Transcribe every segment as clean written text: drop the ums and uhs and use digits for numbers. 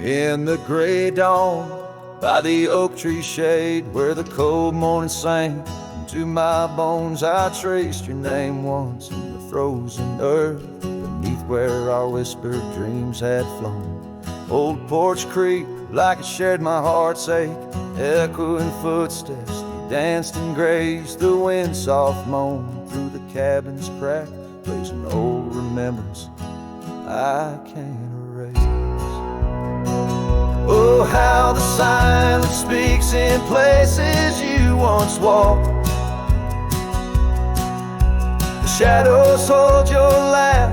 In the gray dawn, by the oak tree shade, where the cold morning sang, to my bones I traced your name once in the frozen earth, beneath where our whispered dreams had flown. Old Porch Creek, like it shared my heart's ache, echoing footsteps, you danced and grazed. The wind soft moan through the cabin's crack, plays an old remembrance I can't erase. Oh, how the silence speaks in places you once walked. The shadows hold your laugh,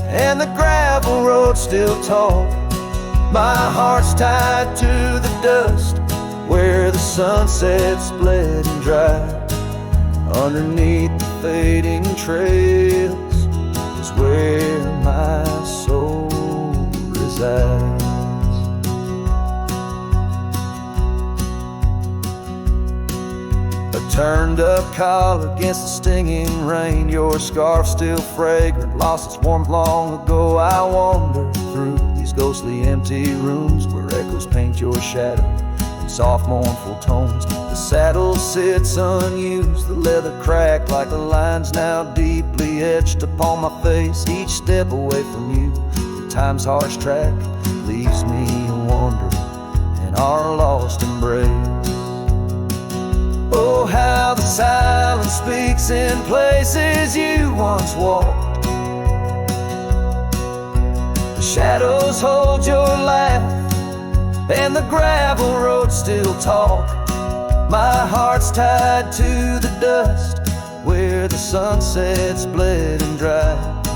and the gravel road still tall. My heart's tied to the dust, where the sunset's bled and dried. Underneath the fading trails is where my soul resides. A turned up collar against the stinging rain, your scarf still fragrant, lost its warmth long ago. I wander through these ghostly empty rooms where echoes paint your shadow in soft mournful tones. The saddle sits unused, the leather cracked like the lines now deeply etched upon my face. Each step away from you, time's harsh track leaves me wandering in our lost embrace. Oh, how the silence speaks in places you once walked. The shadows hold your laugh, and the gravel road still talk. My heart's tied to the dust, where the sunset's bled and dried.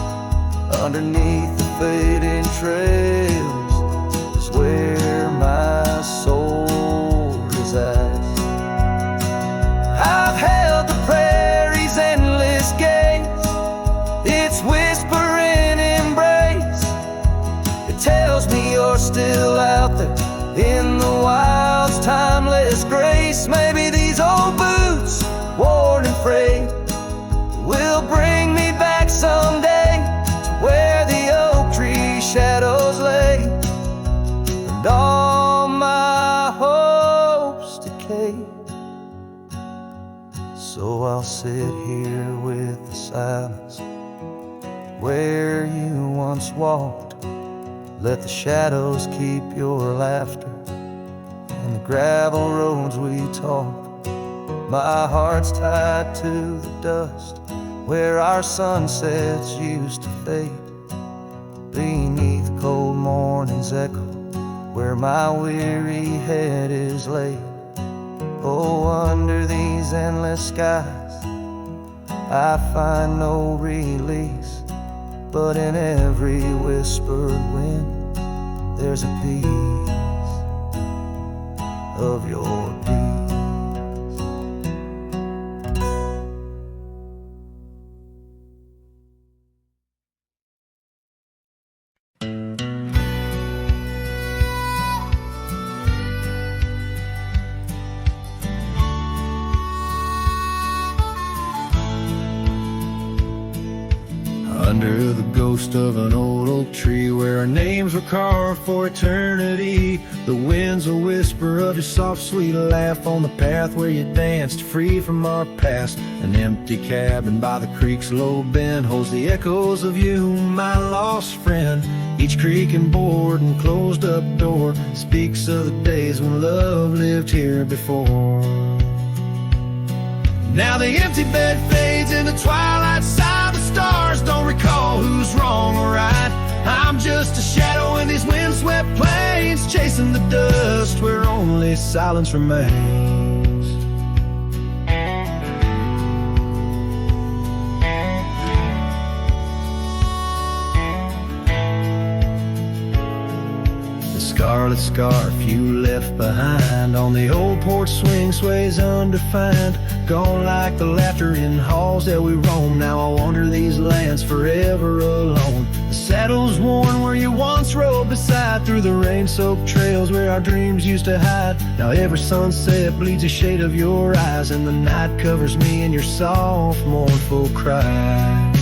Underneath the fading trails is where my soul resides. I've held the prairie's endless gaze, its whispering embrace. It tells me you're still out there in the wild's timeless grace. Maybe these old boots, worn and frayed, will bring me back someday to where the oak tree shadows lay, and all my hopes decay. So I'll sit here with the silence where you once walked. Let the shadows keep your laughter and the gravel roads we talk. My heart's tied to the dust, where our sunsets used to fade. Beneath cold morning's echo, where my weary head is laid. Oh, under these endless skies I find no release, but in every whispered wind there's a piece of your peace. Under the ghost of an old oak tree, where our names were carved for eternity, the wind's a whisper of your soft sweet laugh on the path where you danced free from our past. An empty cabin by the creek's low bend holds the echoes of you, my lost friend. Each creak and board and closed up door speaks of the days when love lived here before. Now the empty bed fades in the twilight side. The stars don't recall who's wrong or right. I'm just a shadow in these windswept plains, chasing the dust where only silence remains. Scarlet scarf you left behind on the old porch swing sways undefined, gone like the laughter in halls that we roam. Now I wander these lands forever alone. The saddle's worn where you once rode beside, through the rain-soaked trails where our dreams used to hide. Now every sunset bleeds a shade of your eyes, and the night covers me in your soft mournful cries.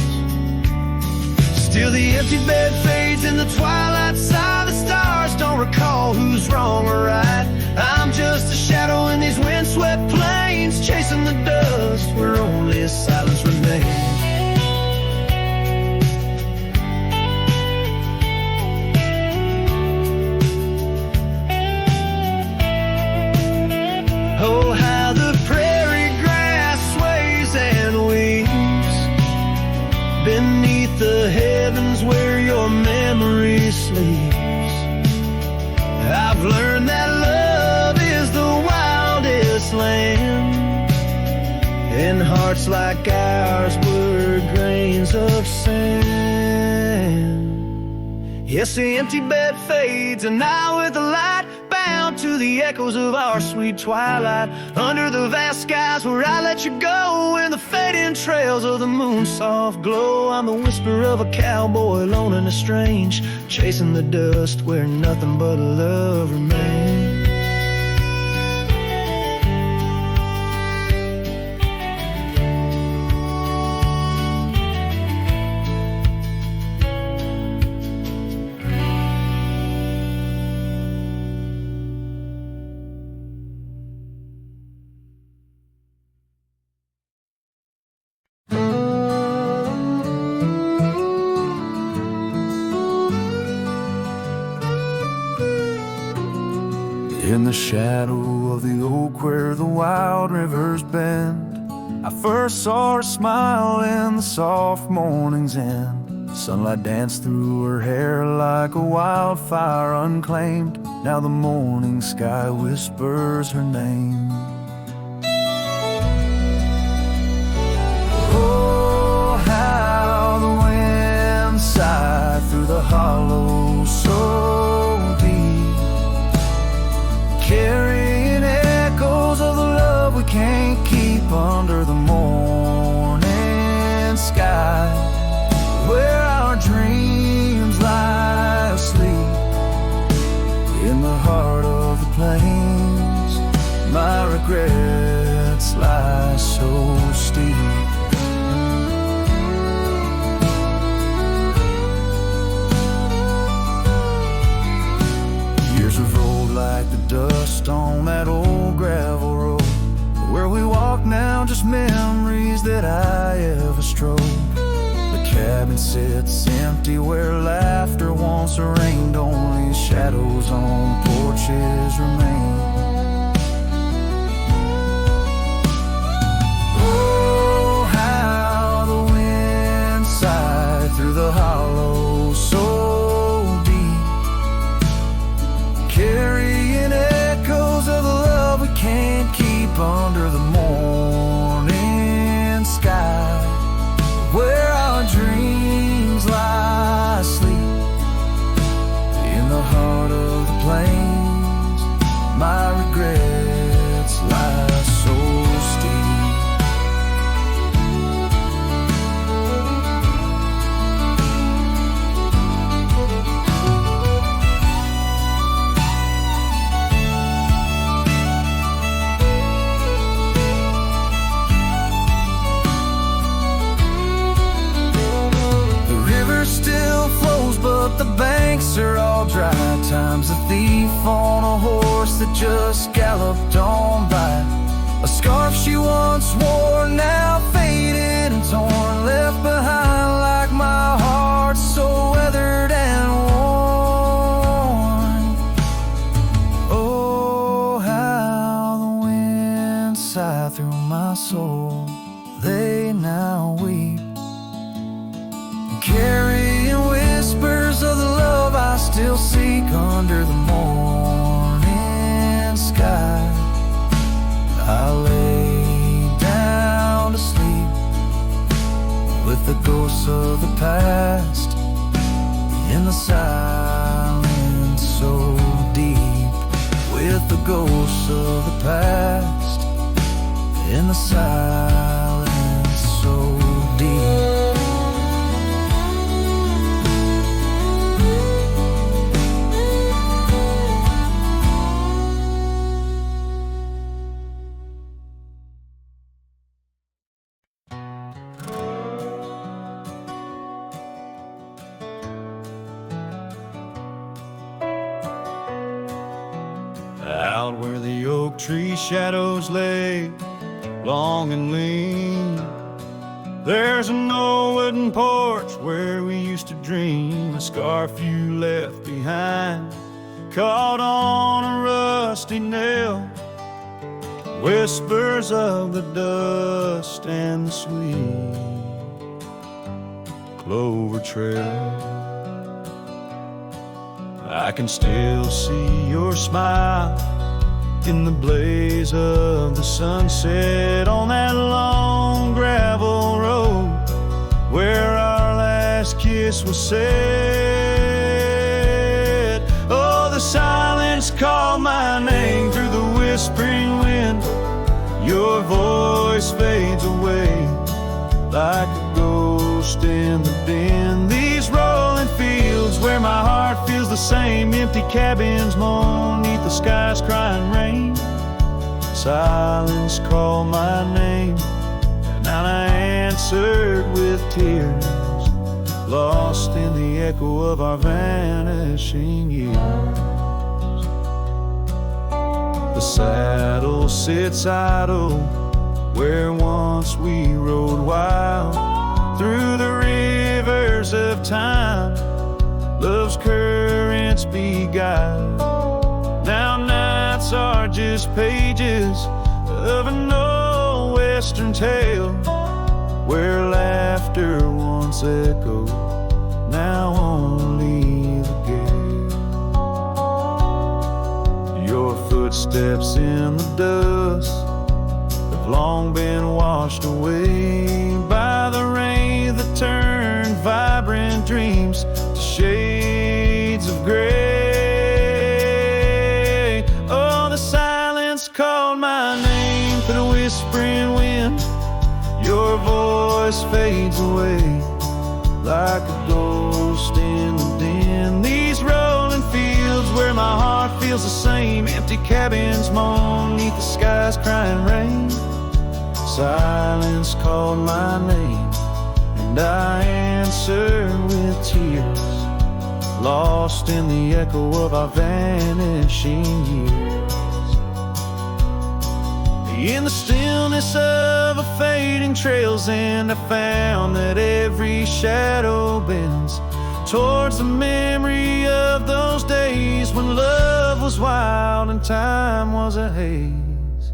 Still the empty bed fades in the twilight side. The stars don't recall who's wrong or right. I'm just a shadow in these windswept plains, chasing the dust where only silence remains. Oh, how the prairie grass sways and weeps beneath the heavens where your memory sleeps. I've learned that love is the wildest land, and hearts like ours were grains of sand. Yes, the empty bed fades, and I with the light, bound to the echoes of our sweet twilight, under the vast skies where I let you go, in the fading trails of the moon's soft glow. I'm the whisper of a cowboy, lone and estranged, chasing the dust where nothing but love remains. In the shadow of the oak where the wild rivers bend, I first saw her smile in the soft morning's end. Sunlight danced through her hair like a wildfire unclaimed. Now the morning sky whispers her name. Oh, how the wind sighed through the hollow so deep, carrying echoes of the love we can't keep under the morning sky, where our dreams lie asleep in the heart of the plains. My regrets lie so steep. Years have rolled like the dust on that old gravel road, where we walk now, just memories that I ever strode. The cabin sits empty where laughter once reigned, only shadows on porches remain. Oh, how the wind sighed through the hollow so deep, carrying echoes of the love we can't keep under the morning sky, where our dreams lie asleep in the heart of the plains. My regrets lie so steep. Still flows, but the banks are all dry. Time's a thief on a horse that just galloped on by. A scarf she once wore, now faded and torn, left behind like my heart, so weathered and worn. Oh, how the wind sighed through my soul. They now weep, carrying whispers of the love I still seek under the morning sky. I lay down to sleep with the ghosts of the past in the silence so deep, with the ghosts of the past in the silence so deep. Out where the oak tree shadows lay, long and lean, there's an old wooden porch where we used to dream. A scarf you left behind, caught on a rusty nail, whispers of the dust and the sweet clover trail. I can still see your smile in the blaze of the sunset on that long gravel road where our last kiss was said. Oh, the silence called my name through the whispering wind. Your voice fades away like a ghost in the din. These rolling fields where my heart feels the same, empty cabins moan neath the sky's crying rain. Silence called my name, and I answered with tears, lost in the echo of our vanishing years. The saddle sits idle where once we rode wild through the rivers of time. Love's currents beguiled. Now nights are just pages of an old western tale where laughter once echoed, now only the gale. Your footsteps in the dust have long been washed away by the rain that turned vibrant dreams to shades of gray. Oh, the silence called my name through the whispering wind. Your voice fades away like a ghost in the din. These rolling fields where my heart feels the same, empty cabins moan neath the sky's crying rain. Silence called my name, and I answered with tears, lost in the echo of our vanishing years. In the stillness of a fading trail's end, I found that every shadow bends towards the memory of those days when love was wild and time was a haze.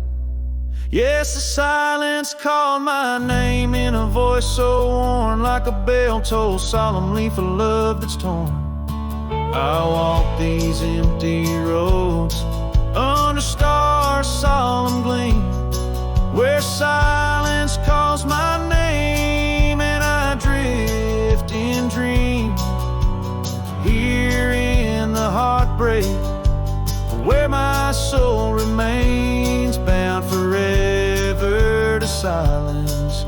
Yes, the silence called my name in a voice so worn, like a bell toll solemnly for love that's torn. I walk these empty roads under stars' solemn gleam, where silence calls my name and I drift in dream. Here in the heartbreak, where my soul remains bound forever to silence,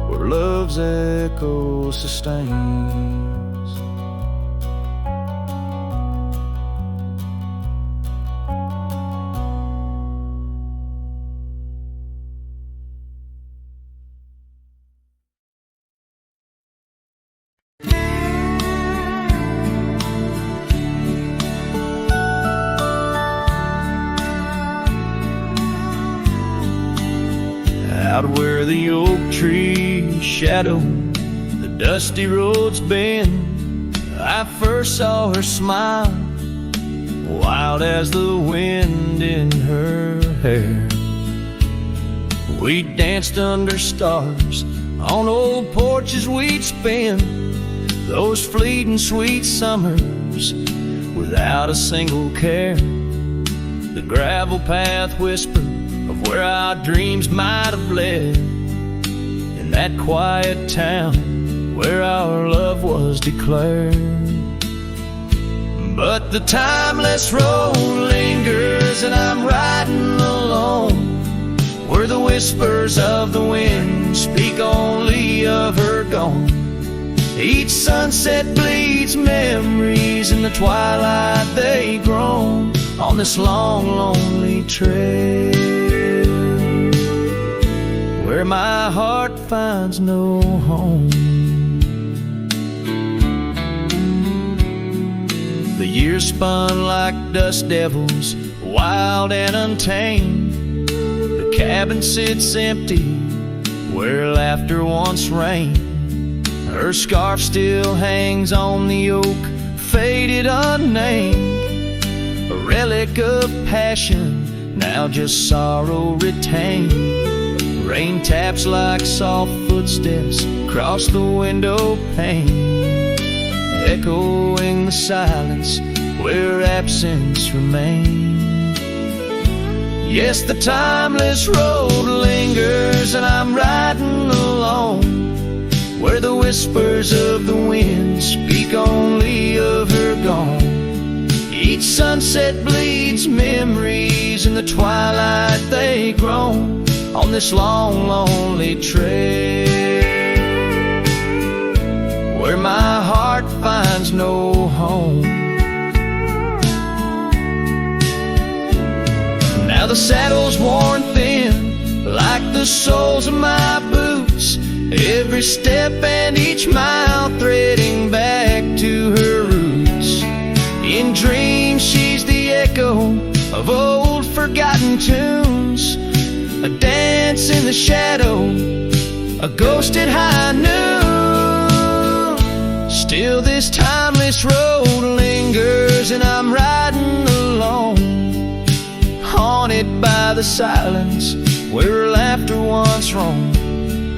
where love's echo sustains. Out where the oak tree shadow the dusty roads bend, I first saw her smile, wild as the wind in her hair. We danced under stars on old porches we'd spend those fleeting sweet summers without a single care. The gravel path whispered of where our dreams might have led, in that quiet town where our love was declared. But the timeless road lingers and I'm riding alone, where the whispers of the wind speak only of her gone. Each sunset bleeds memories, in the twilight they groan on this long, lonely trail, where my heart finds no home. The Years spun like dust devils, wild and untamed. The cabin sits empty where laughter once reigned. Her scarf still hangs on the oak, faded unnamed. A relic of passion, now just sorrow retained. Rain taps like soft footsteps across the window pane, echoing the silence where absence remains. Yes, the timeless road lingers, and I'm riding alone, where the whispers of the wind speak only of her gone. Each sunset bleeds memories, in the twilight they groan on this long, lonely trail, where my heart finds no home. Now the saddle's worn thin, like the soles of my boots, every step and each mile threading back to her roots. In dreams she's the echo of old forgotten tunes, a dance in the shadow, a ghost at high noon. Still this timeless road lingers, and I'm riding alone, haunted by the silence where laughter once roamed.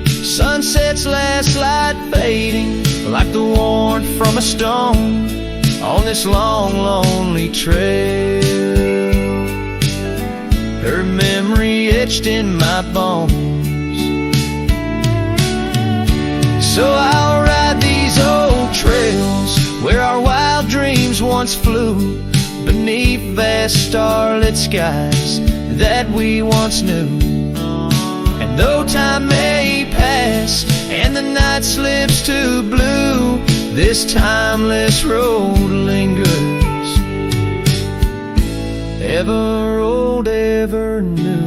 Sunset's last light fading like the warmth from a stone on this long, lonely trail, her memory etched in my bones. So I'll ride these old trails where our wild dreams once flew, beneath vast starlit skies that we once knew. And though time may pass and the night slips to blue, this timeless road lingers, ever old, ever new.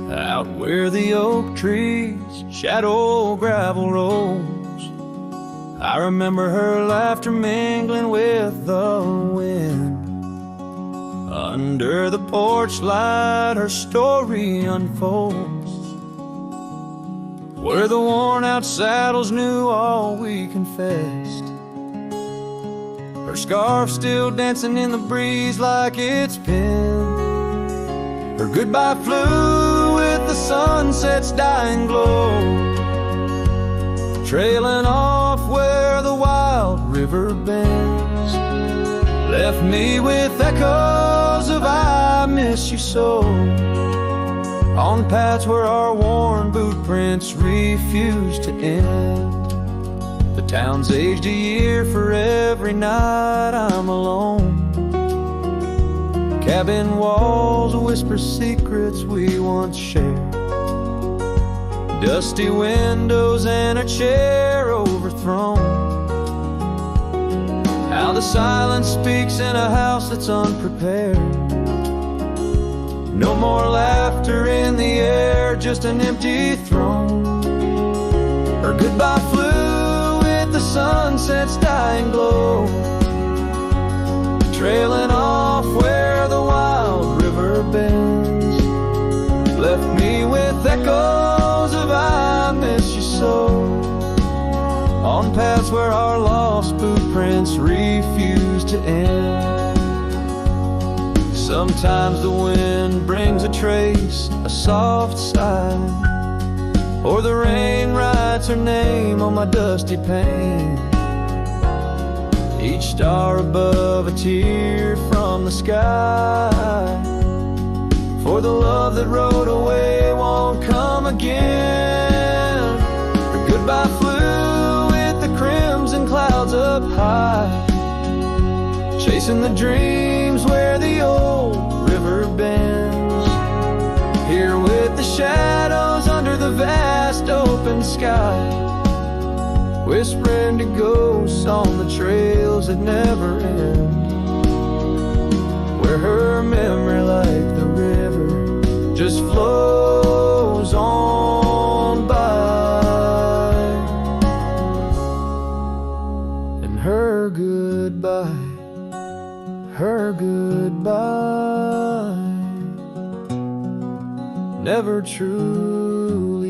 Out where the oak trees shadow gravel rolls, I remember her laughter mingling with the wind. Under the porch light her story unfolds, where the worn out saddles knew all we confessed. Her scarf still dancing in the breeze like it's been. Her goodbye flew with the sunset's dying glow, trailing off where the wild river bends. Left me with echoes of I miss you so, on paths where our worn boot prints refuse to end. The town's aged a year for every night I'm alone. Cabin walls whisper secrets we once shared, dusty windows and a chair overthrown. How the silence speaks in a house that's unprepared. No more laughter in the air, just an empty throne. Her goodbye flew with the sunset's dying glow, trailing off where the wild river bends. Left me with echoes of I miss you so, on paths where our lost boot prints refuse to end. Sometimes the wind brings a trace, a soft sigh, or the rain writes her name on my dusty pane. Each star above a tear from the sky, for the love that rode away won't come again. Her goodbye flew with the crimson clouds up high, chasing the dreams where the old river bends. Here with the shadows under the vast open sky, whispering to ghosts on the trails that never end, where her memory, like the river, just flows on by. And her goodbye never truly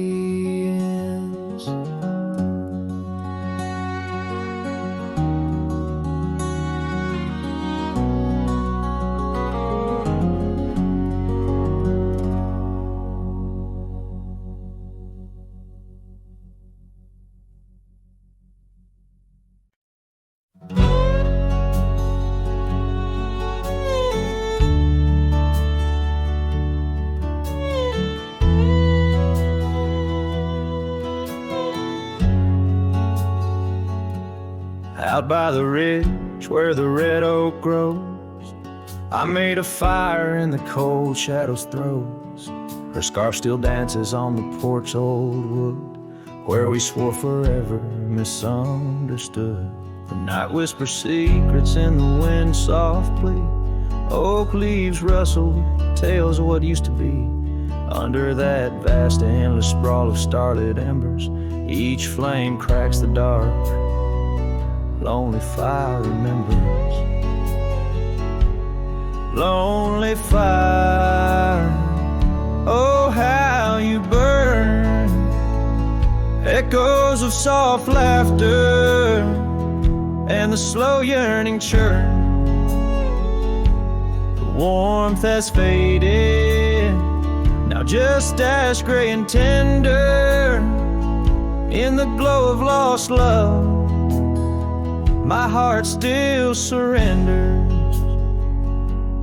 ends. Out by the ridge where the red oak grows, I made a fire in the cold shadow's throes. Her scarf still dances on the porch old wood, where we swore forever, misunderstood. The night whispers secrets in the wind softly. Oak leaves rustle, tales of what used to be. Under that vast endless sprawl of starlit embers, each flame cracks the dark. Lonely fire remembers. Lonely fire, oh how you burn. Echoes of soft laughter and the slow yearning churn. The warmth has faded, now just ash gray and tender. In the glow of lost love, my heart still surrenders.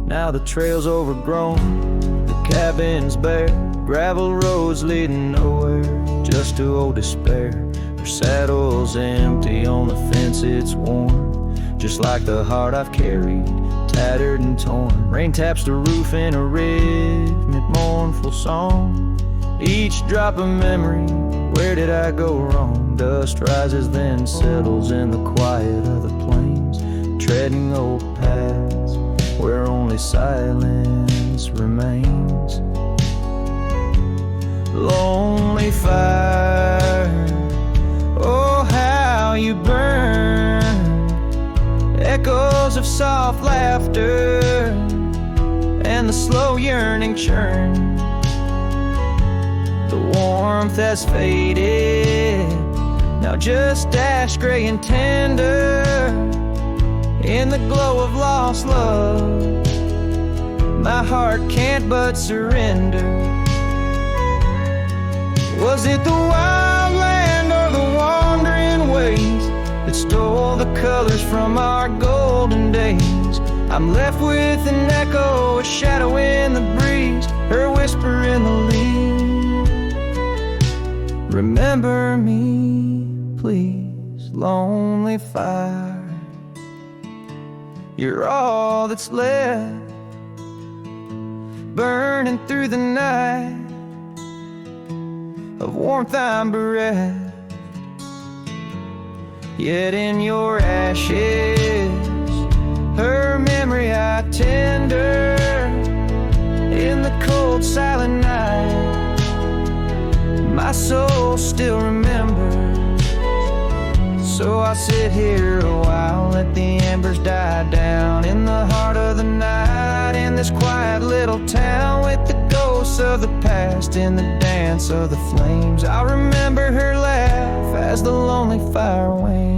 Now the trail's overgrown, the cabin's bare, gravel roads leading nowhere, just to old despair. Her saddle's empty, on the fence it's worn, just like the heart I've carried, tattered and torn. Rain taps the roof in a rhythmic, mournful song. Each drop of memory, where did I go wrong? Dust rises then settles in the quiet of the plains, treading old paths where only silence remains. Lonely fire, oh how you burn. Echoes of soft laughter and the slow yearning churn. The warmth has faded, now just ash gray and tender. In the glow of lost love, my heart can't but surrender. Was it the wild land or the wandering ways that stole the colors from our golden days? I'm left with an echo, a shadow in the breeze, her whisper in the leaves. Remember me, please, lonely fire. You're all that's left, burning through the night, of warmth I'm bereft. Yet in your ashes, her memory I tender. In the cold silent night, my soul still remembers. So I sit here a while, let the embers die down. In the heart of the night, in this quiet little town, with the ghosts of the past in the dance of the flames, I remember her laugh as the lonely fire wanes.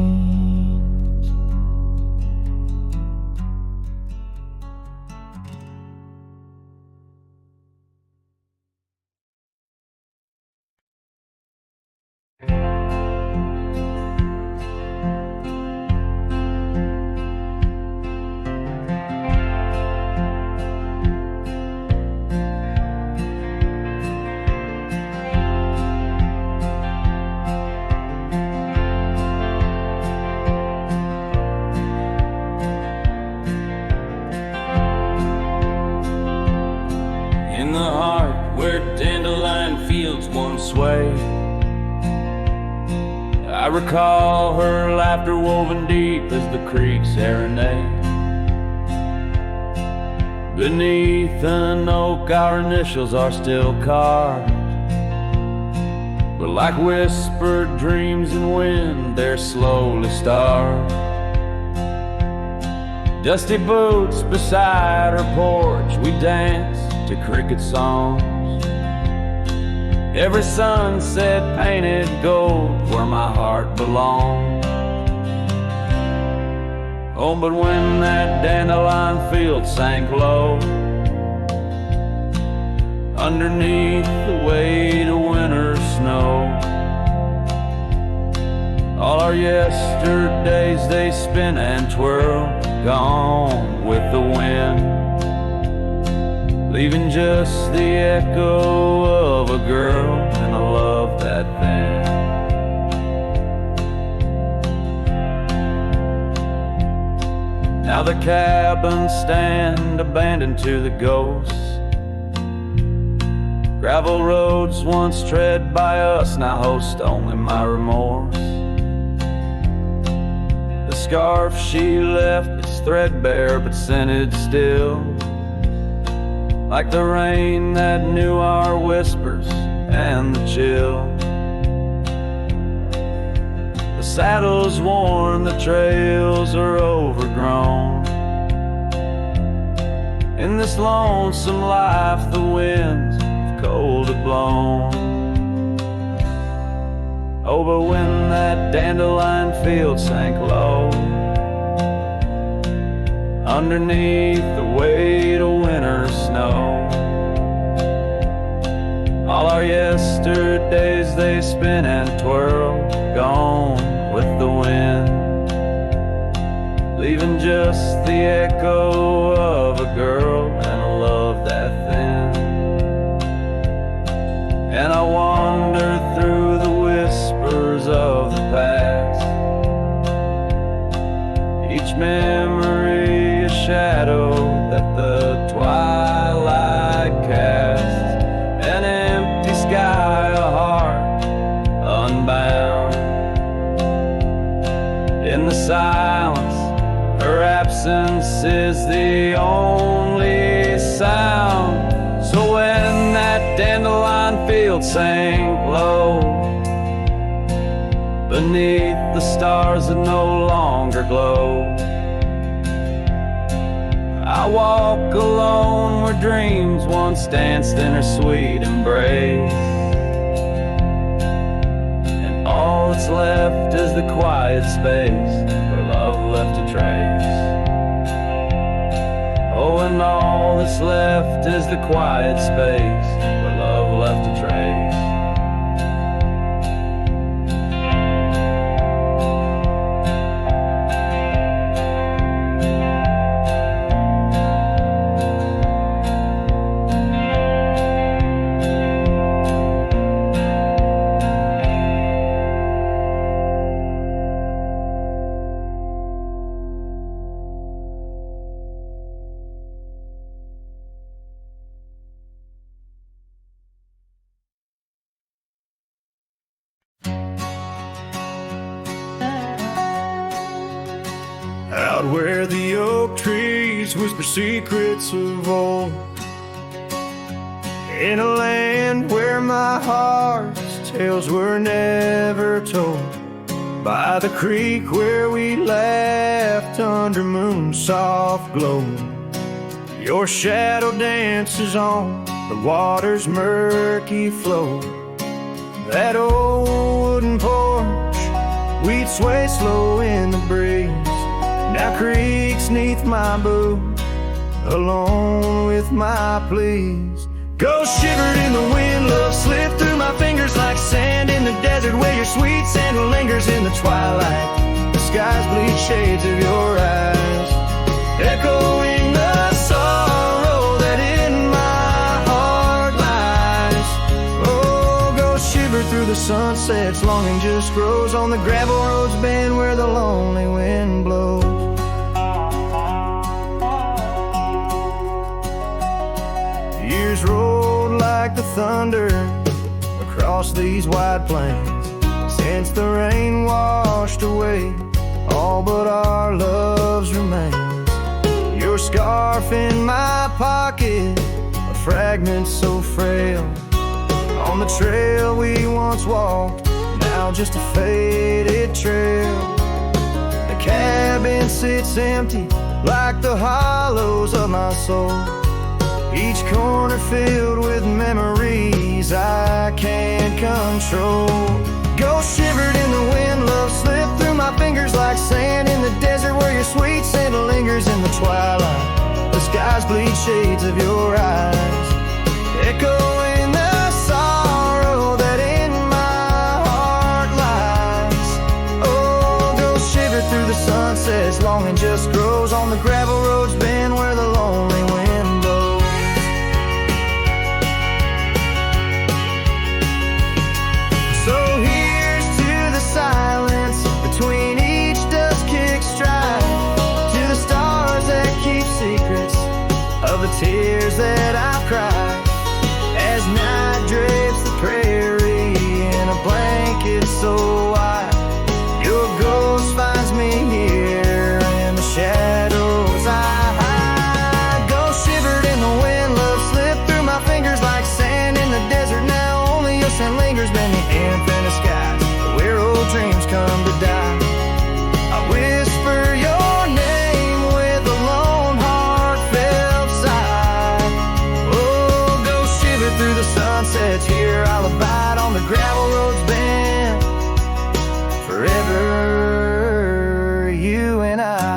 I recall her laughter woven deep as the creek serenade. Beneath an oak our initials are still carved, but like whispered dreams in wind they're slowly starved. Dusty boots beside her porch, we dance to cricket songs. Every sunset painted gold where my heart belonged. Oh, but when that dandelion field sank low, underneath the weight of winter snow, all our yesterdays they spin and twirl, gone with the wind, leaving just the echo of a girl and a love that thin. Now the cabins stand abandoned to the ghosts. Gravel roads once tread by us now host only my remorse. The scarf she left is threadbare but scented still, like the rain that knew our whispers and the chill. The saddle's worn, the trails are overgrown. In this lonesome life the winds have cold have blown. Oh, but when that dandelion field sank low, underneath the weight of winter snow, all our yesterdays they spin and twirl, gone with the wind, leaving just the echo of a girl and a love that thin. And I wander through the whispers of the past, each memory a shadow that the twilight casts, an empty sky, a heart unbound. In the silence, her absence is the only sound. So when that dandelion field sank low, beneath the stars that no longer glow, I walk alone where dreams once danced in her sweet embrace, and all that's left is the quiet space where love left a trace. Oh, and all that's left is the quiet space where love left a trace. Out where the oak trees whisper secrets of old, in a land where my heart's tales were never told, by the creek where we laughed under moon's soft glow, your shadow dances on the water's murky flow. That old wooden porch, we'd sway slow in the breeze, now creaks neath my boot, alone with my pleas. Ghost shivered in the wind, love slipped through my fingers like sand in the desert, where your sweet scent lingers in the twilight. The sky's bleed shades of your eyes, echoing the sorrow that in my heart lies. Oh, ghost shiver through the sunsets, longing just grows on the gravel roads bend where the lonely wind blows. Years rolled like the thunder across these wide plains since the rain washed away all but our loves remain. Your scarf in my pocket, a fragment so frail, on the trail we once walked, now just a faded trail. The cabin sits empty like the hollows of my soul, each corner filled with memories I can't control. Ghost shivered in the wind, love slipped through my fingers like sand in the desert where your sweet scent lingers in the twilight. The skies bleed shades of your eyes, echoing the sorrow that in my heart lies. Oh, ghost shiver through the sunsets, longing just grows on the gravel roads bend where the lonely wind blows. So here's to the silence between each dust kick stride, to the stars that keep secrets of the tears that I've cried, as night drapes the prairie in a blanket so white. Your ghost finds me here in the shadows I hide. Ghost shivered in the wind, love slipped through my fingers like sand in the desert. Now only your scent lingers beneath infinite skies, where old dreams come to die. I whisper your name with a lone heartfelt sigh. Oh, ghost shiver through the sunsets, here I'll abide on the gravel roads bend forever, you and I.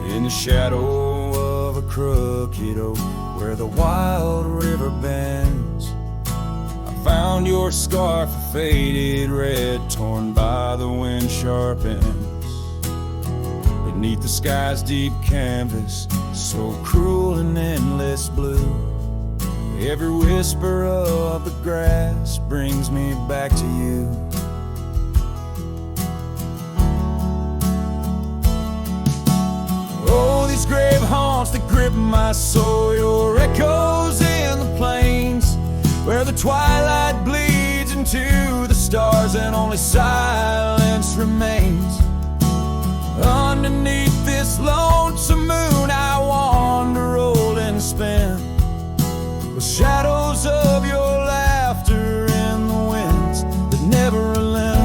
In the shadow of a crooked oak where the wild river bends, I found your scarf, a faded red, torn by the wind sharp ends. Beneath the sky's deep canvas, so cruel and endless blue, every whisper of the grass brings me back to you. Oh, these grave haunts that grip my soul, your echoes in the plains, where the twilight bleeds into the stars and only silence remains. Underneath this lonesome moon I wander, roll and spin, with shadows of your laughter in the winds that never relent.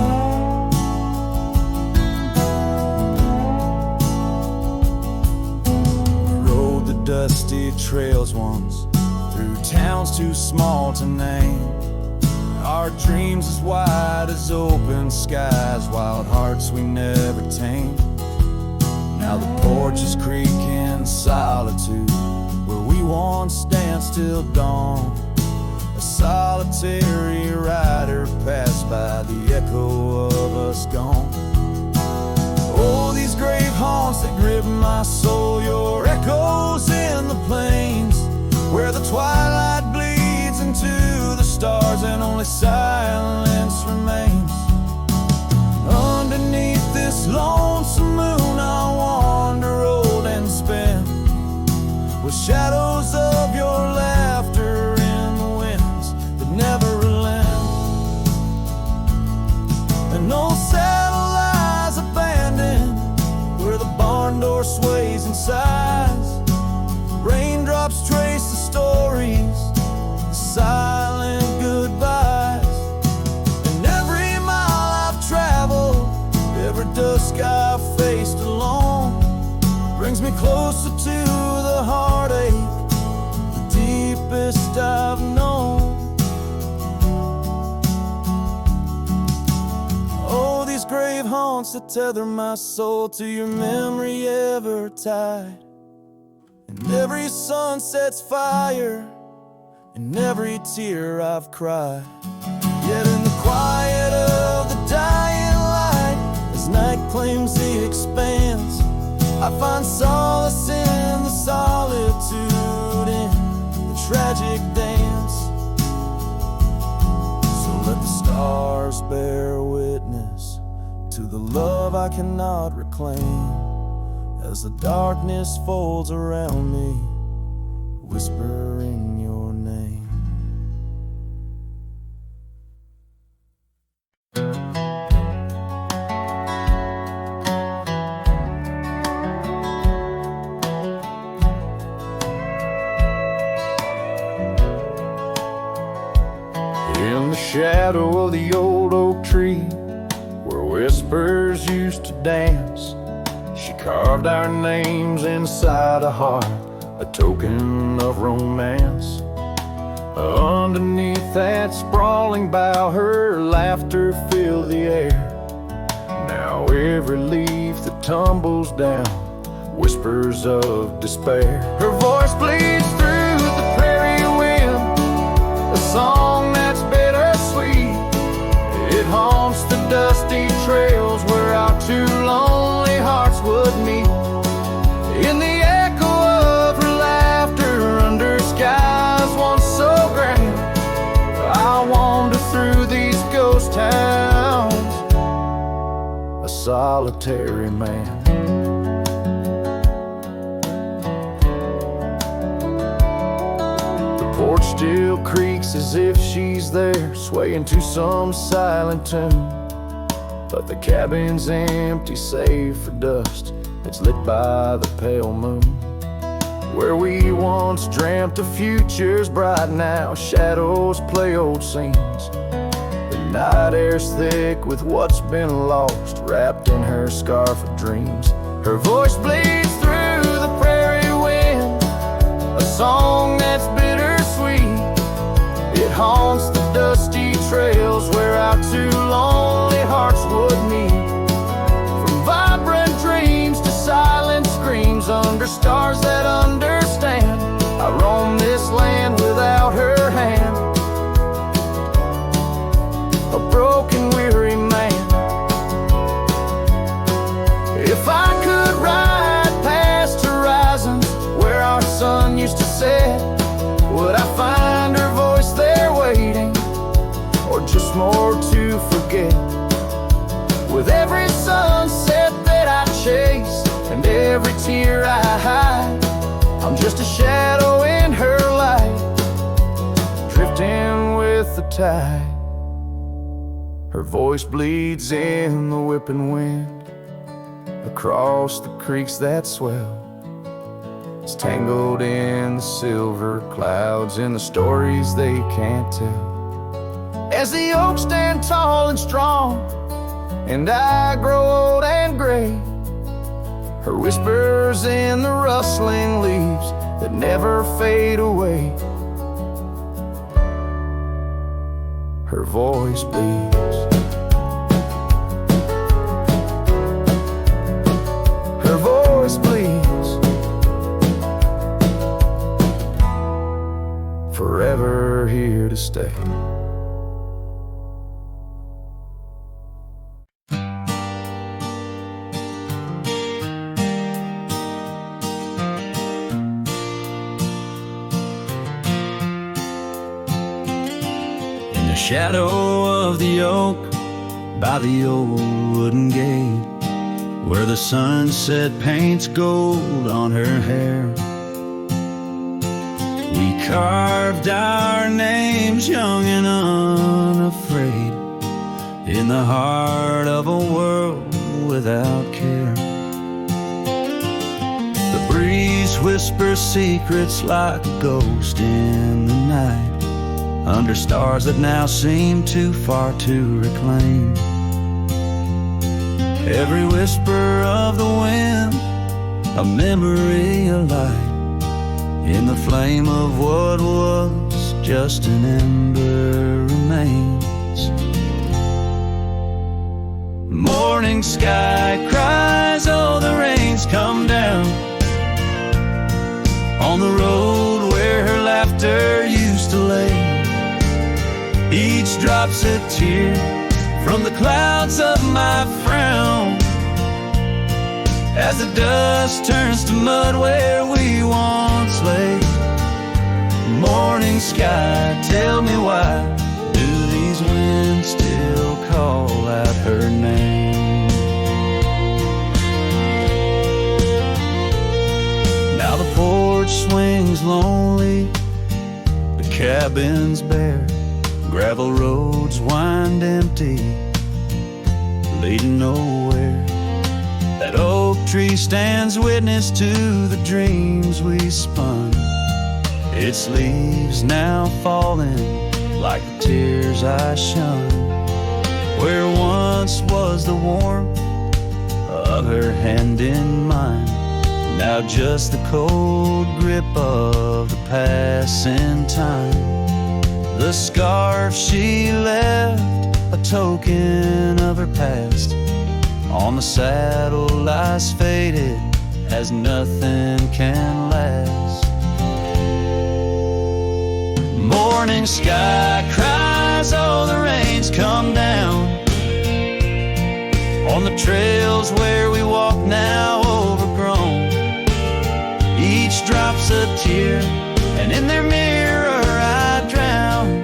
Dusty trails once, through towns too small to name, our dreams as wide as open skies, wild hearts we never tamed. Now the porches creak in solitude, where we once danced till dawn. A solitary rider passed by, the echo of us gone. Oh, these grave haunts that grip my soul, your echoes in the plains, where the twilight bleeds into the stars and only silence remains. Underneath this lonesome moon I wander, old and spent, with shadows of your laughter in the winds that never relent. And no saddle lies abandoned where the barn door sways and sighs. Raindrops trace the stories, the silent goodbyes. And every mile I've traveled, every dusk I've faced alone, brings me closer to the heartache, the deepest I've known. Oh, these grave haunts that tether my soul to your memory ever tied. And every sunset's fire, and every tear I've cried. Yet in the quiet of the dying light, as night claims the expanse, I find solace in the solitude, in the tragic dance. So let the stars bear witness to the love I cannot reclaim, as the darkness folds around me, whispering your name. In the shadow of the old oak tree, where whispers used to dance, she carved our names inside a heart, a token of romance. Underneath that sprawling bough, her laughter filled the air. Now every leaf that tumbles down whispers of despair. Her voice bleeds through the prairie wind, a song that's bittersweet. It haunts the dusty trails where our two lonely hearts would meet. In the echo of her laughter under skies once so grand, I wander through these ghost towns, a solitary man. The porch still creaks as if she's there, swaying to some silent tune. But the cabin's empty save for dust, it's lit by the pale moon. Where we once dreamt of futures bright, now shadows play old scenes. The night air's thick with what's been lost, wrapped in her scarf of dreams. Her voice bleeds through the prairie wind, a song that's bittersweet. It haunts the dusty trails where our two lonely hearts would meet. From vibrant dreams to silent screams under stars that understand, I roam this land without her hand, a broken, weary man. If I could ride past horizons where our sun used to set, would I find her voice there waiting, or just more to forget? With every sunset that I chase and every tear I hide, I'm just a shadow in her light, drifting with the tide. Her voice bleeds in the whipping wind, across the creeks that swell. It's tangled in the silver clouds, in the stories they can't tell. As the oaks stand tall and strong, and I grow old and gray, her whispers in the rustling leaves that never fade away. Her voice bleeds. Her voice bleeds, forever here to stay. Shadow of the oak by the old wooden gate, where the sunset paints gold on her hair. We carved our names young and unafraid, in the heart of a world without care. The breeze whispers secrets like a ghost in the night, under stars that now seem too far to reclaim. Every whisper of the wind, a memory alight, in the flame of what was just an ember remains. Morning sky cries, oh, the rain's come down on the road where her laughter used to lay. Each drop's a tear from the clouds of my frown, as the dust turns to mud where we once lay. Morning sky, tell me why do these winds still call out her name? Now the porch swings lonely, the cabin's bare, gravel roads wind empty, leading nowhere. That oak tree stands witness to the dreams we spun, its leaves now falling like the tears I shun. Where once was the warmth of her hand in mine, now just the cold grip of the passing time. The scarf she left, a token of her past, on the saddle lies faded as nothing can last. Morning sky cries, oh the rain's come down. On the trails where we walk now overgrown, each drop's a tear, and in their mirror I drown,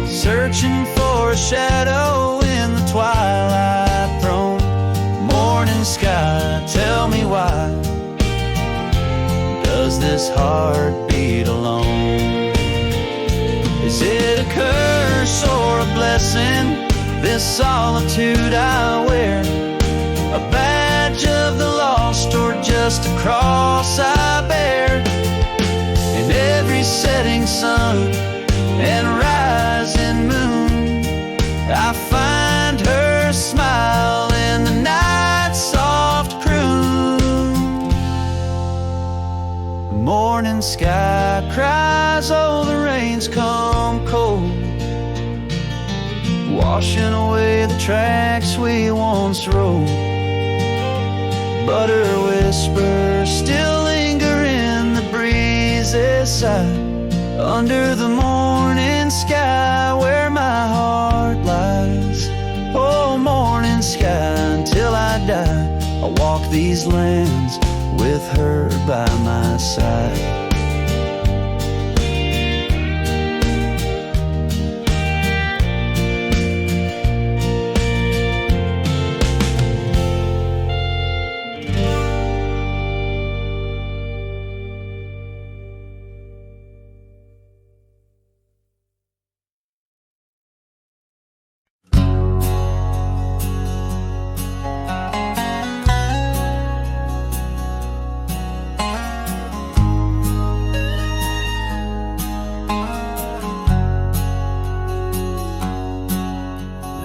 searching for a shadow in the twilight throne. Morning sky, tell me why does this heart beat alone? Is it a curse or a blessing, this solitude I wear? A badge of the lost or just a cross I bear? In every setting sun and rising moon, I find her smile in the night's soft croon. Morning sky cries, oh the rain's come cold, washing away the tracks we once rode. But her whispers still linger in the breeze's side, under the morning sky where my heart lies. Oh, morning sky, until I die, I'll walk these lands with her by my side.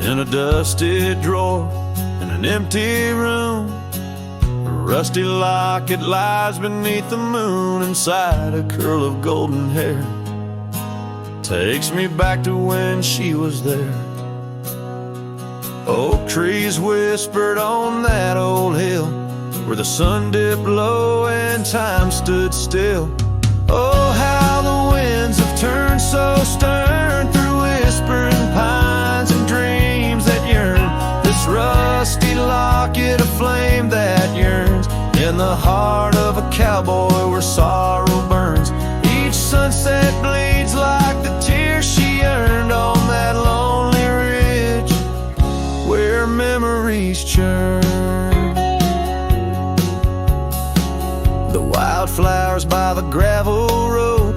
In a dusty drawer in an empty room, a rusty locket lies beneath the moon. Inside a curl of golden hair takes me back to when she was there. Oak trees whispered on that old hill where the sun dipped low and time stood still. Oh, how the winds have turned so stern through whispering pines and dreams that yearn. This rusty locket of flame that yearns in the heart of a cowboy where sorrow burns. Each sunset bleeds like the tears she earned on that lonely ridge where memories churn. The wildflowers by the gravel road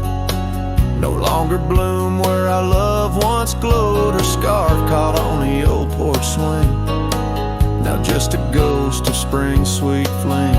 no longer bloom where our love once glowed. Her scarf caught on the old porch swing, now just a ghost of spring's sweet flame.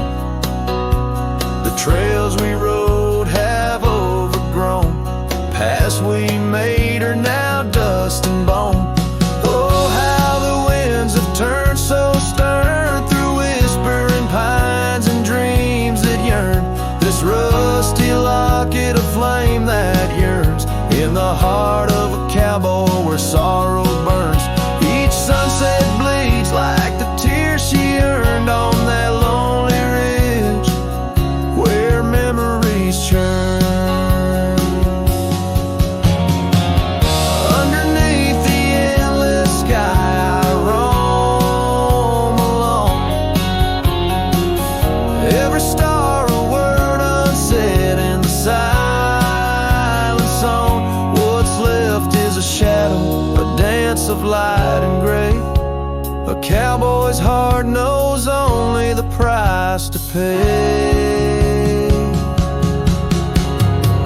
The trails we rode have overgrown, paths we made are now dust and bone. Oh, how the winds have turned so stern through whispering pines and dreams that yearn. This rusty locket of flame that yearns in the heart of a cowboy where sorrow burns. Each sunset bleeds like the tears she earned on that lonely ridge where memories churn. Underneath the endless sky I roam alone, of light and gray. A cowboy's heart knows only the price to pay.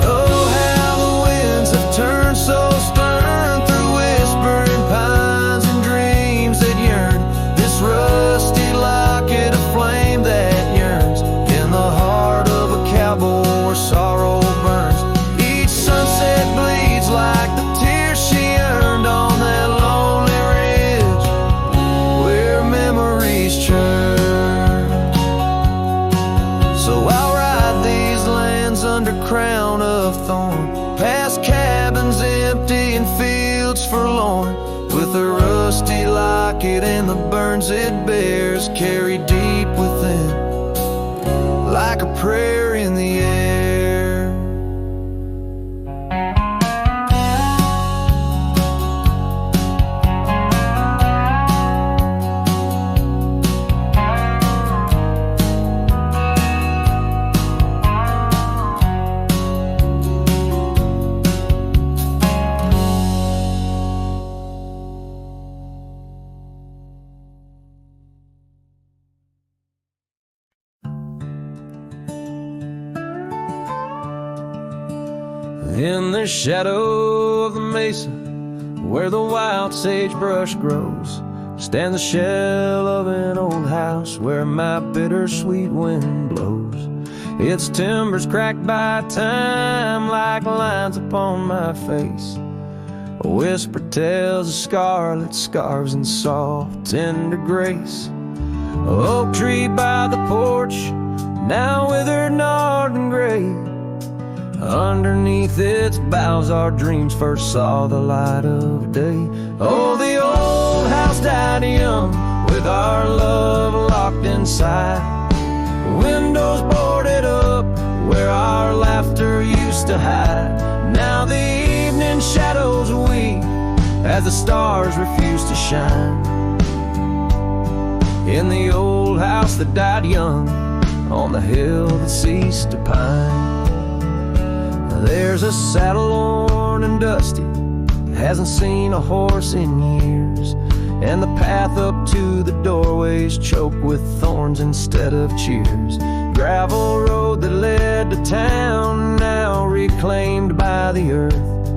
Oh, how the winds have turned so stern through whispering pines and dreams that yearn. This rusty locket of flame that yearns in the heart of a cowboy where sorrow burns. Each sunset bleeds like the tears she earned on that lonely ridge where memories churn. So I'll ride these lands under crown of thorn, past cabins empty and fields forlorn, with a rusty locket and the burns it bears carried deep within, like a prayer in the air. In the shadow of the mesa, where the wild sagebrush grows, stands the shell of an old house where my bittersweet wind blows. Its timbers cracked by time like lines upon my face. A whisper tells of scarlet scarves and soft tender grace. A oak tree by the porch, now withered, gnarled and gray. Underneath its boughs our dreams first saw the light of day. Oh, the old house died young, with our love locked inside. Windows boarded up, where our laughter used to hide. Now the evening shadows weep, as the stars refuse to shine. In the old house that died young, on the hill that ceased to pine. There's a saddle worn and dusty, hasn't seen a horse in years, and the path up to the doorway's choked with thorns instead of cheers. Gravel road that led to town, now reclaimed by the earth,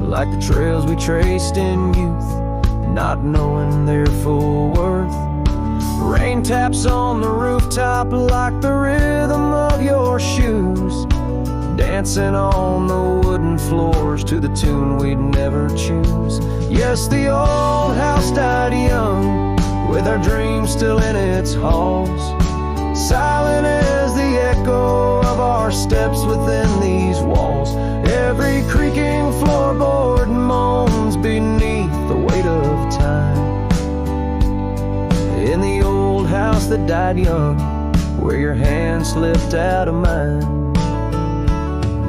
like the trails we traced in youth, not knowing their full worth. Rain taps on the rooftop like the rhythm of your shoes, dancing on the wooden floors to the tune we'd never choose. Yes, the old house died young, with our dreams still in its halls, silent as the echo of our steps within these walls. Every creaking floorboard moans beneath the weight of time. In the old house that died young, where your hand slipped out of mine.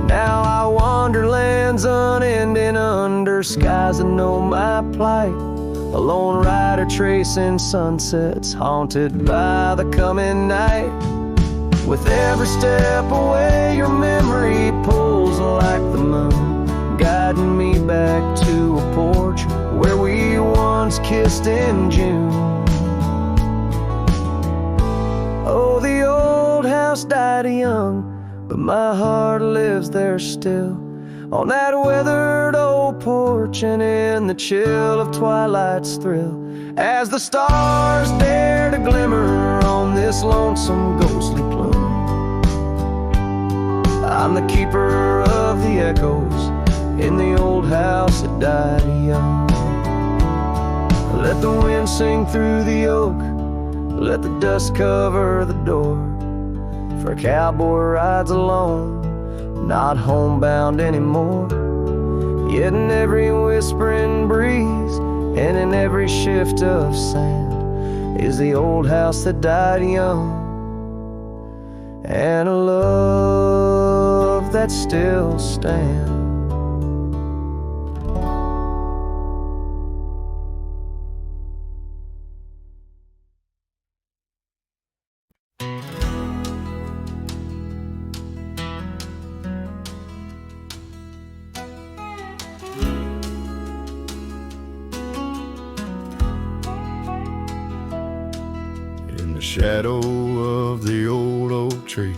Now I wander lands unending under skies that know my plight. A lone rider tracing sunsets, haunted by the coming night. With every step away, your memory pulls like the moon, guiding me back to a porch where we once kissed in June. Oh, the old house died young, but my heart lives there still, on that weathered old porch and in the chill of twilight's thrill, as the stars dare to glimmer on this lonesome ghostly plume. I'm the keeper of the echoes in the old house that died young. Let the wind sing through the oak, let the dust cover the door, for a cowboy rides alone, not homebound anymore. Yet in every whispering breeze and in every shift of sand is the old house that died young, and a love that still stands. shadow of the old oak tree,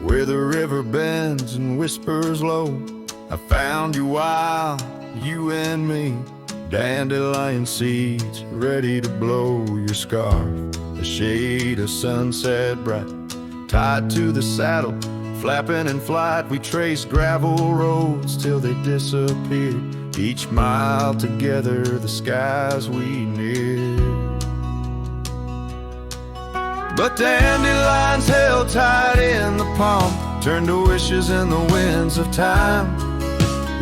where the river bends and whispers low. I found you wild, you and me, dandelion seeds ready to blow. Your scarf, a shade of sunset bright, tied to the saddle, flapping in flight. We traced gravel roads till they disappeared, each mile together the skies we neared. But dandelions held tight in the palm turned to wishes in the winds of time.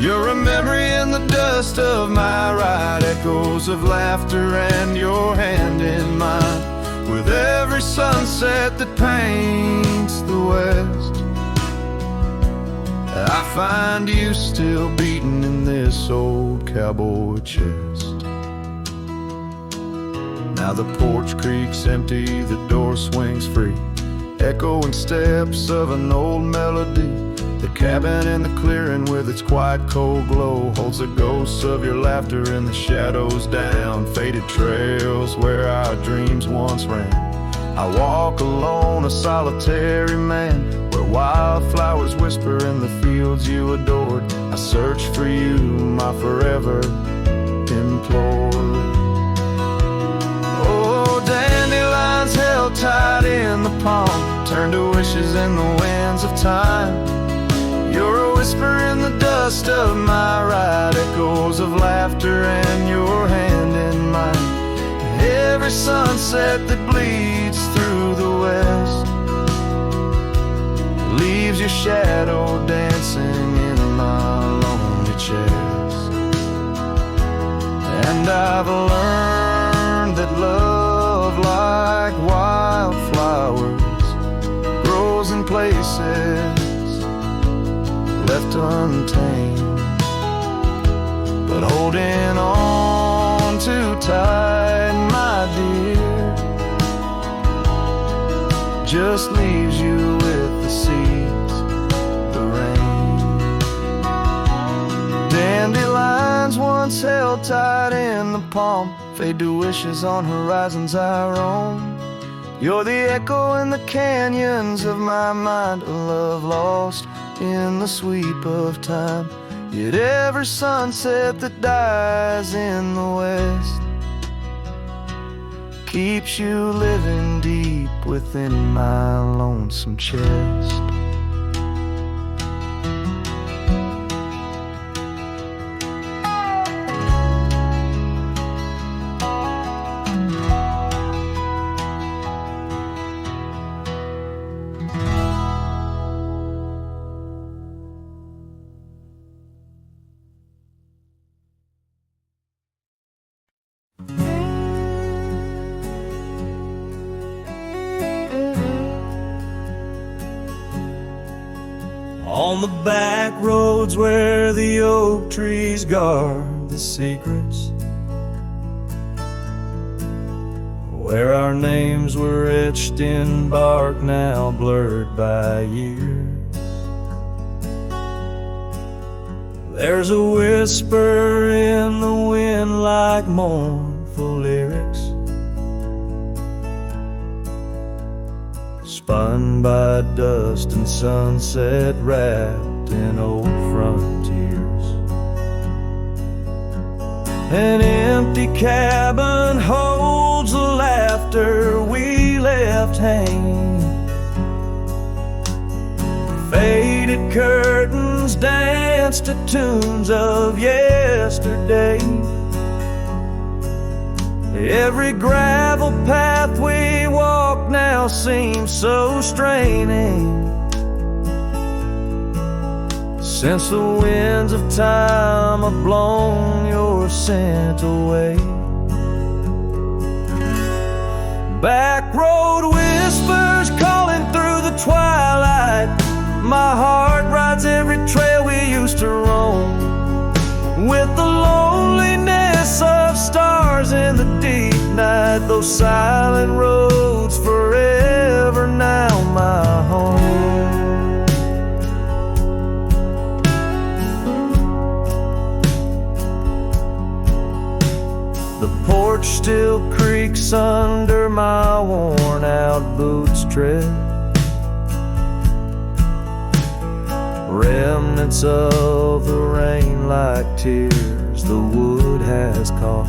You're a memory in the dust of my ride, echoes of laughter and your hand in mine. With every sunset that paints the west, I find you still beating in this old cowboy chest. Now the porch creaks empty, the door swings free, echoing steps of an old melody. The cabin in the clearing with its quiet cold glow holds the ghosts of your laughter in the shadows down faded trails where our dreams once ran. I walk alone, a solitary man, where wildflowers whisper in the fields you adored. I search for you, my forever implored. Oh, dandelions held tight in the palm turn to wishes in the winds of time. You're a whisper in the dust of my ride, echoes of laughter and your hand in mine. Every sunset that bleeds through the west leaves your shadow dancing in my lonely chest. And I've learned that love, like wildflowers, grows in places left untamed, but holding on too tight, my dear, just leaves you with the seeds, the rain. Dandelions once held tight in the palm fade to wishes on horizons I roam. You're the echo in the canyons of my mind, a love lost in the sweep of time. Yet every sunset that dies in the west keeps you living deep within my lonesome chest. On the back roads where the oak trees guard the secrets, where our names were etched in bark now blurred by years, there's a whisper in the wind like mournful lyrics, spun by dust and sunset wrapped in old frontiers. An empty cabin holds the laughter we left hanging. Faded curtains dance to tunes of yesterday. Every gravel path we walk now seems so straining, since the winds of time have blown your scent away. Back road whispers calling through the twilight. My heart rides every trail we used to roam, with the loneliness of stars in the deep night. Those silent roads forever now my home. The porch still creaks under my worn out loud boots tread, remnants of the rain like tears the wood has caught.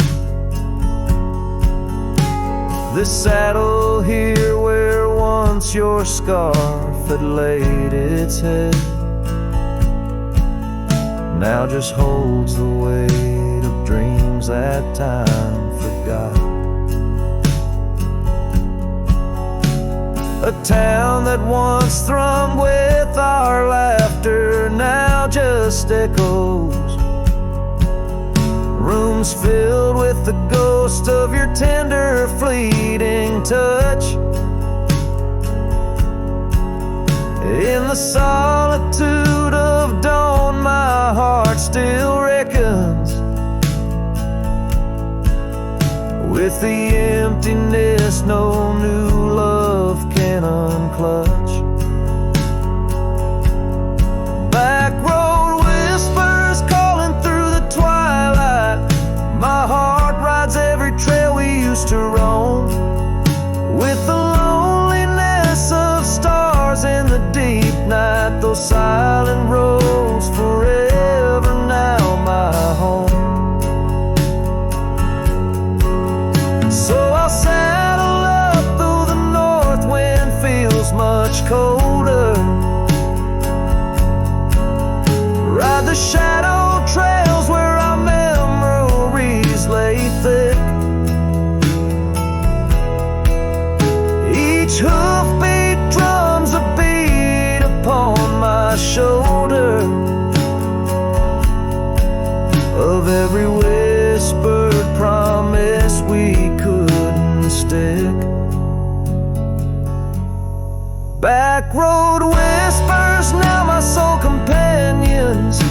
This saddle here where once your scarf had laid its head now just holds the weight of dreams that time forgot. A town that once thrummed with our laughter now just echoes. Rooms filled with the ghost of your tender, fleeting touch. In the solitude of dawn, my heart still reckons with the emptiness no new love can unclutch. Back road whispers calling through the twilight. My heart rides every trail we used to roam, with the loneliness of stars in the deep night. Those silent roads forever now my home. So I'll saddle up though the north wind feels much colder, ride the shadow trails where our memories lay thick. Each hoofbeat drums a beat upon my shoulder of every whispered promise we couldn't stick. Back road whispers, now my soul companions,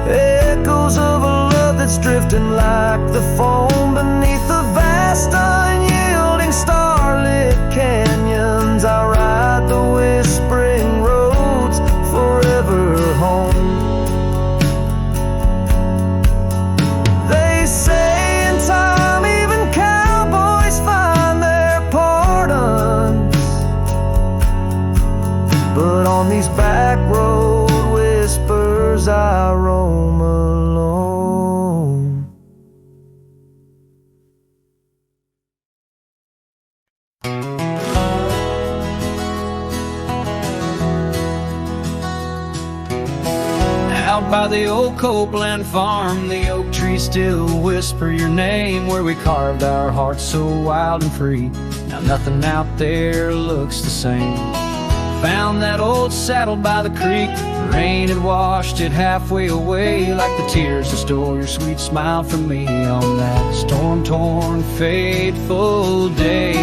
echoes of a love that's drifting like the foam beneath the vast unyielding starlit canyons. I ride the whispering roads forever home. They say in time even cowboys find their pardons, but on these back road whispers I roam alone. Out by the old Copeland farm, the oak trees still whisper your name, where we carved our hearts so wild and free. Now nothing out there looks the same. Found that old saddle by the creek, the rain had washed it halfway away, like the tears that stole your sweet smile from me on that storm-torn, fateful day.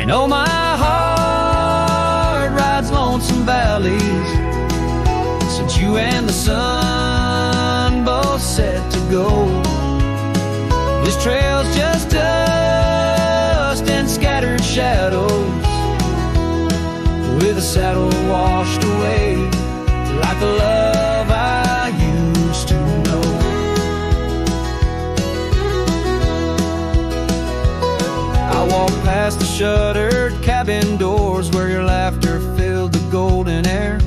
And oh, my heart rides lonesome valleys since you and the sun both set to go. This trail's just dust and scattered shadows, with a saddle washed away, like the love I used to know. I walk past the shuttered cabin doors where your laughter filled the golden air.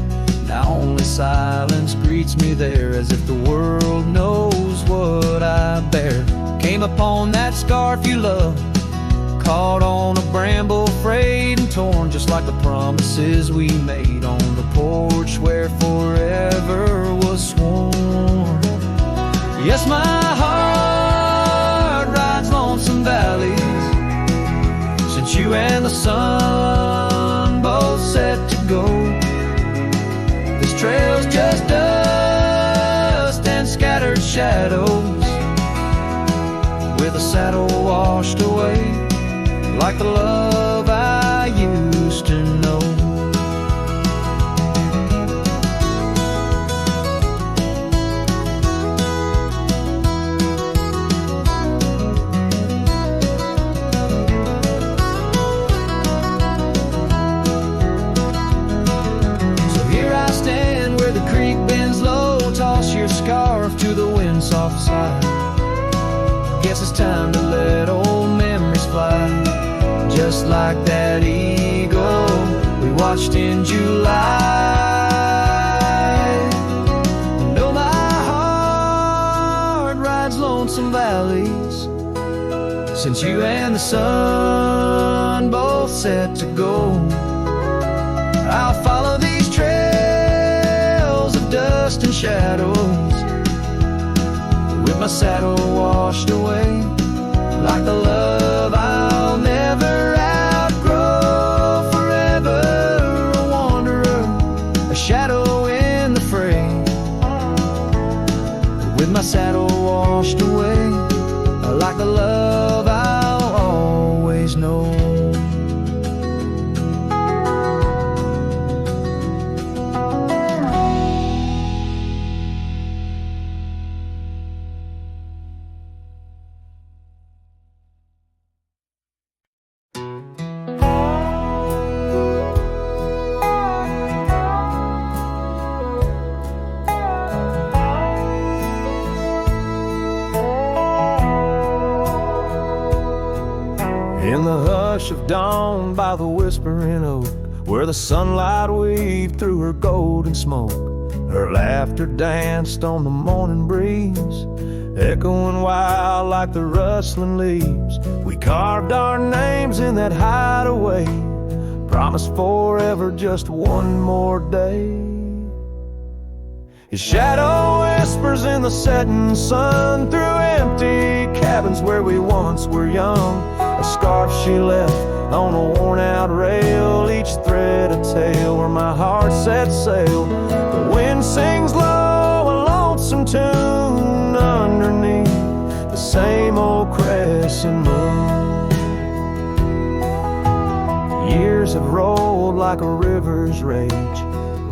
Now only silence greets me there, as if the world knows what I bear. Came upon that scarf you loved, caught on a bramble, frayed and torn, just like the promises we made on the porch where forever was sworn. Yes, my heart rides lonesome valleys since you and the sun both set to go. This trail's just dust and scattered shadows, with a saddle washed away, like the love I used to know. So here I stand where the creek bends low, toss your scarf to the wind's soft side. Guess it's time to let old memories fly. just like that eagle we watched in July. No, my heart rides lonesome valleys since you and the sun both set to go. I'll follow these trails of dust and shadows, with my saddle washed away, like the love I'll never outgrow. Forever a wanderer, a shadow in the fray, with my saddle washed away, like the love I'll always know. In the hush of dawn by the whispering oak, where the sunlight weaved through her golden smoke, her laughter danced on the morning breeze, echoing wild like the rustling leaves. We carved our names in that hideaway, promised forever just one more day. His shadow whispers in the setting sun through empty cabins where we once were young. A scarf she left on a worn-out rail, each thread a tale where my heart set sail. The wind sings low, a lonesome tune underneath the same old crescent moon. Years have rolled like a river's rage,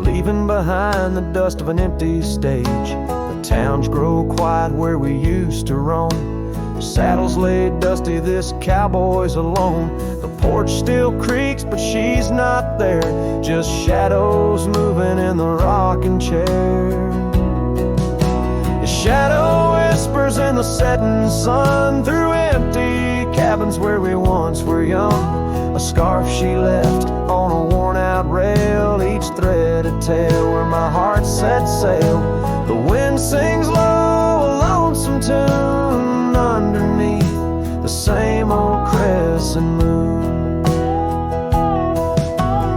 leaving behind the dust of an empty stage. The towns grow quiet where we used to roam, saddles laid dusty, this cowboy's alone. The porch still creaks, but she's not there, just shadows moving in the rocking chair. His shadow whispers in the setting sun through empty cabins where we once were young. A scarf she left on a worn-out rail, each thread a tale where my heart set sail. The wind sings low, a lonesome tune underneath the same old crescent moon.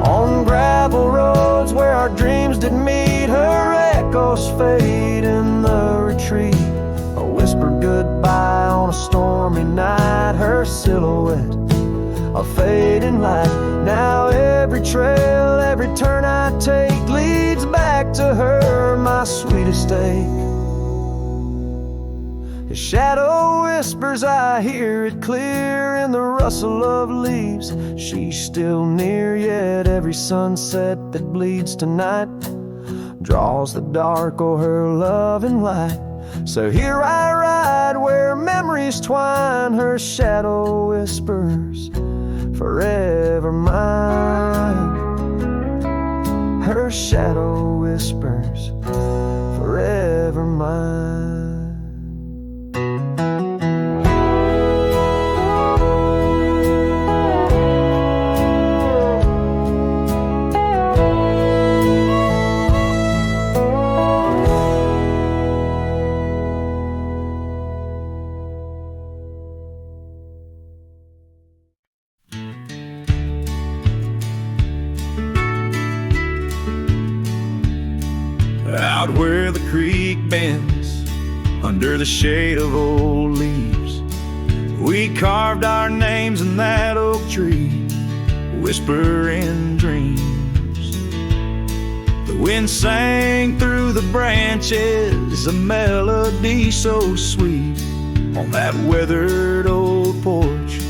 On gravel roads where our dreams did meet, her echoes fade in the retreat. A whispered goodbye on a stormy night, her silhouette a fading light. Now every trail, every turn I take leads back to her, my sweetest ache. His shadow whispers, I hear it clear in the rustle of leaves. She's still near, yet every sunset that bleeds tonight draws the dark o'er her loving light. So here I ride where memories twine, her shadow whispers, forever mine. Her shadow whispers, forever mine. Out where the creek bends under the shade of old leaves, we carved our names in that oak tree, whispering dreams. The wind sang through the branches a melody so sweet on that weathered old porch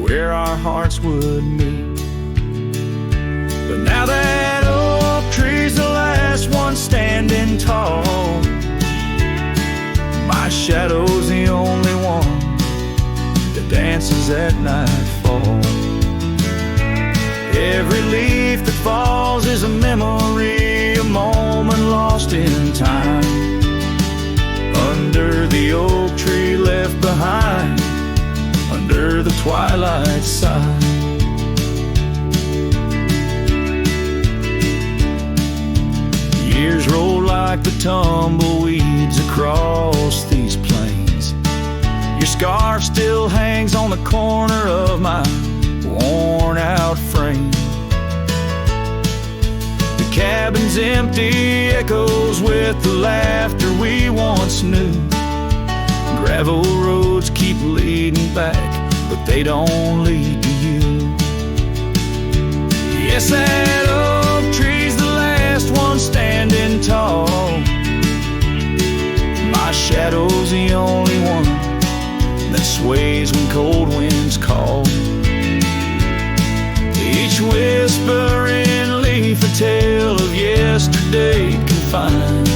where our hearts would meet. But now that oak tree's the last one standing tall, my shadow's the only one that dances at nightfall. Every leaf that falls is a memory, a moment lost in time, under the oak tree left behind, under the twilight side. the corner of my worn out frame. The cabin's empty, echoes with the laughter we once knew. Gravel roads keep leading back, but they don't lead to you. Yes, that oak tree's the last one standing tall. My shadow's the only one that sways when cold winds call. Each whispering leaf a tale of yesterday confined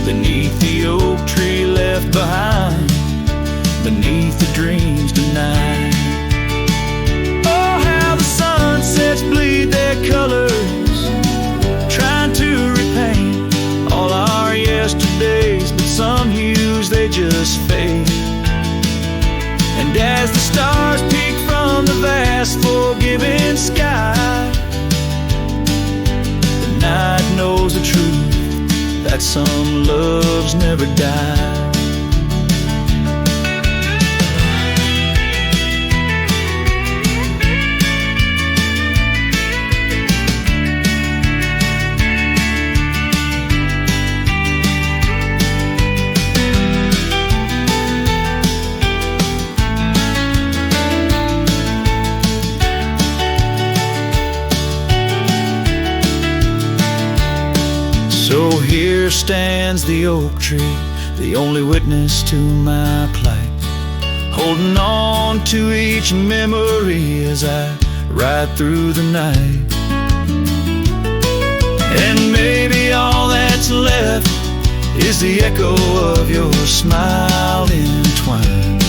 beneath the oak tree left behind, beneath the dreams denied. Oh, how the sunsets bleed their colors, trying to repaint all our yesterdays, but some hues they just fade. And as the stars peek from the vast forgiving sky, the night knows the truth, that some loves never die. So here stands the oak tree, the only witness to my plight, holding on to each memory as I ride through the night. And maybe all that's left is the echo of your smile entwined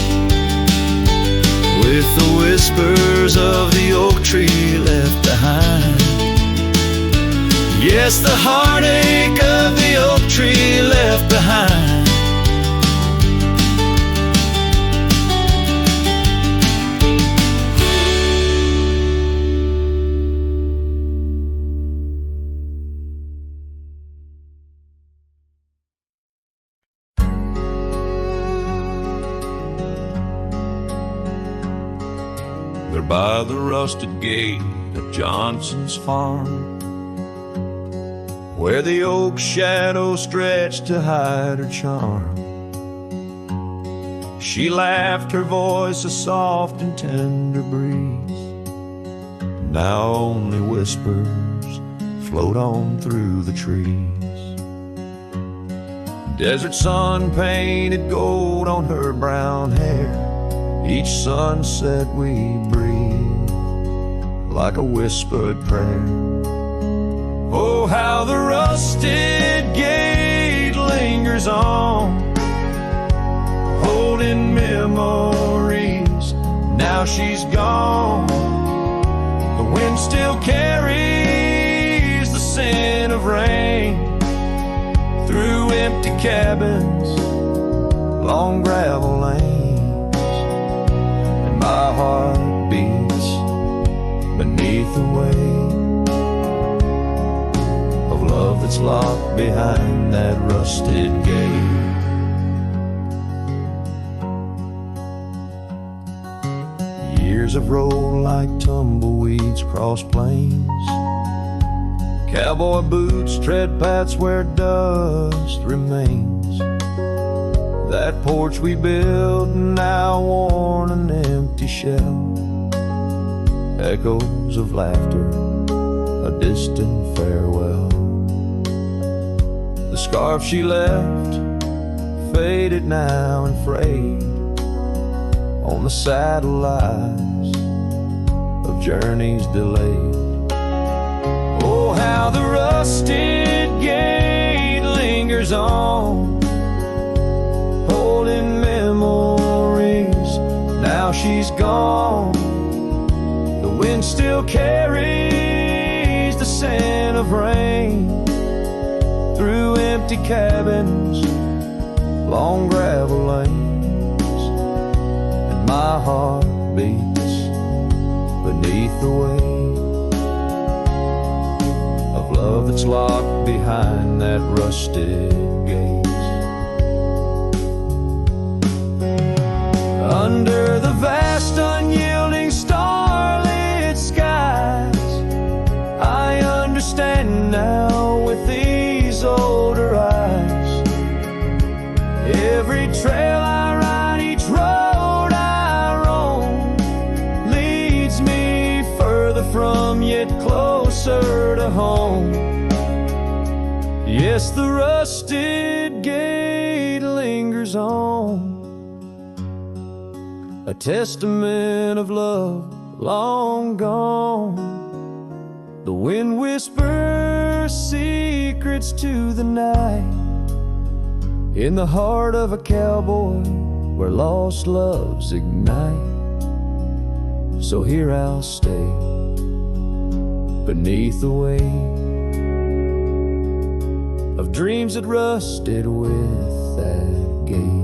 with the whispers of the oak tree left behind. Yes, the heartache of the oak tree left behind. They're by the rusted gate at Johnson's farm, where the oak shadow stretched to hide her charm. She laughed, her voice a soft and tender breeze. Now only whispers float on through the trees. Desert sun painted gold on her brown hair. Each sunset we breathe like a whispered prayer. Oh, how the rusted gate lingers on, holding memories. Now she's gone. The wind still carries the scent of rain through empty cabins, long gravel lanes, and my heart beats beneath the weight love that's locked behind that rusted gate. Years have rolled like tumbleweeds across plains. Cowboy boots tread paths where dust remains. That porch we built, now worn an empty shell. Echoes of laughter, a distant farewell. The scarf she left, faded now and frayed on the saddle lies of journeys delayed. Oh, how the rusted gate lingers on, holding memories. Now she's gone. The wind still carries the scent of rain through empty cabins, long gravel lanes, and my heart beats beneath the weight of love that's locked behind that rusted gate. under the vast unyielding starlit skies. I understand now with these older eyes. Every trail I ride, each road I roam, leads me further from yet closer to home. Yes, the rusted gate lingers on, a testament of love long gone. The wind whispers secrets to the night, in the heart of a cowboy where lost loves ignite. So here I'll stay beneath the weight of dreams that rusted with that gate.